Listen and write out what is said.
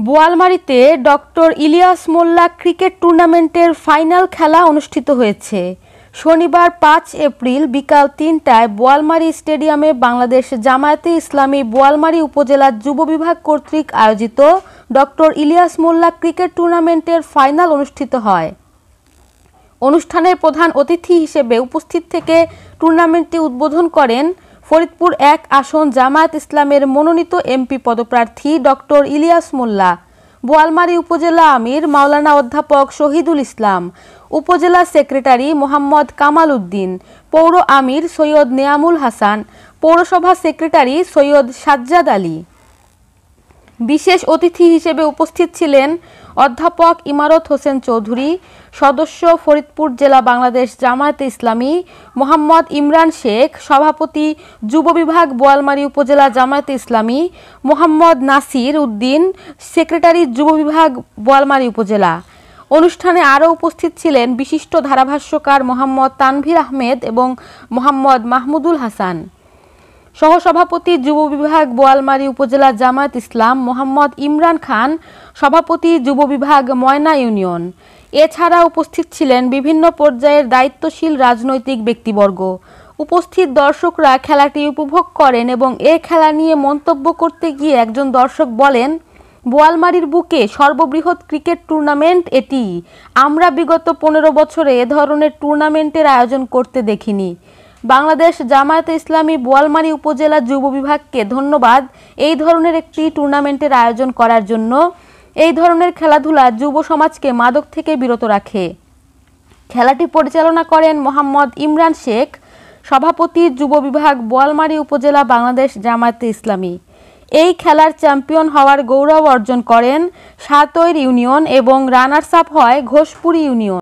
বোয়ালমারীতে doctor Ilias মোল্লা cricket টুর্নামেন্টের final খেলা অনুষ্ঠিত হয়েছে। শনিবার ৫ এপ্রিল বিকাল ৩টায় বোয়ালমারী স্টেডিয়ামে বাংলাদেশ জামায়াতে ইসলামী বোয়ালমারী উপজেলা যুব বিভাগ কর্তৃক আয়োজিত ডক্টর ইলিয়াস মোল্লা ক্রিকেট টুর্নামেন্টের ফাইনাল অনুষ্ঠিত হয়। অনুষ্ঠানের প্রধান অতিথি হিসেবে উপস্থিত থেকে টুর্নামেন্টটি উদ্বোধন করেন ফরিদপুর ১ আসন জামায়াত ইসলামের মনোনীত এমপি পদপ্রার্থী ডক্টর ইলিয়াস মোল্লা, বোয়ালমারী উপজেলা আমির মাওলানা অধ্যাপক শহীদুল ইসলাম, উপজেলা সেক্রেটারি মোহাম্মদ কামাল উদ্দিন, পৌর আমির সৈয়দ নেয়ামুল হাসান, পৌরসভা সেক্রেটারি সৈয়দ সাজ্জাদ আলী। বিশেষ অতিথি হিসেবে উপস্থিত ছিলেন অধ্যাপক ইমারত হোসেন চৌধুরী, সদস্য ফরিদপুর জেলা বাংলাদেশ জামায়াতে ইসলামী, মোহাম্মদ ইমরান শেখ, সভাপতি যুব বিভাগ বোয়ালমারী উপজেলা জামায়াতে ইসলামী, মোহাম্মদ নাসির উদ্দিন, সেক্রেটারি যুব বিভাগ বোয়ালমারী উপজেলা। অনুষ্ঠানে আরও উপস্থিত ছিলেন বিশিষ্ট ধারাভাষ্যকার মোহাম্মদ তানভীর আহমেদ এবং মোহাম্মদ মাহমুদুল হাসান। সহসভাপতি যুব বিভাগ বোয়ালমারী উপজেলা জামায়াত ইসলাম মোহাম্মদ ইমরান খান, সভাপতি যুব বিভাগ ময়না ইউনিয়ন। এছাড়া উপস্থিত ছিলেন বিভিন্ন পর্যায়ের দায়িত্বশীল রাজনৈতিক ব্যক্তিবর্গ। উপস্থিত দর্শকরা খেলাটি উপভোগ করেন এবং এ খেলা নিয়ে মন্তব্য করতে গিয়ে একজন দর্শক বলেন, বোয়ালমারীর বুকে সর্ববৃহৎ ক্রিকেট টুর্নামেন্ট এটি। আমরা বিগত ১৫ বছরে এ ধরনের টুর্নামেন্টের আয়োজন করতে দেখিনি। বাংলাদেশ জামায়াতে ইসলামী বোয়ালমারী উপজেলা যুব বিভাগকে ধন্যবাদ এই ধরনের একটি টুর্নামেন্টের আয়োজন করার জন্য। এই ধরনের খেলাধুলা যুব সমাজকে মাদক থেকে বিরত রাখে। খেলাটি পরিচালনা করেন মোহাম্মদ ইমরান শেখ, সভাপতি যুব বিভাগ বোয়ালমারী উপজেলা বাংলাদেশ জামায়াতে ইসলামী। এই খেলার চ্যাম্পিয়ন হওয়ার গৌরব অর্জন করেন সাতৈর ইউনিয়ন এবং রানার্স আপ হয় ঘোষপুর ইউনিয়ন।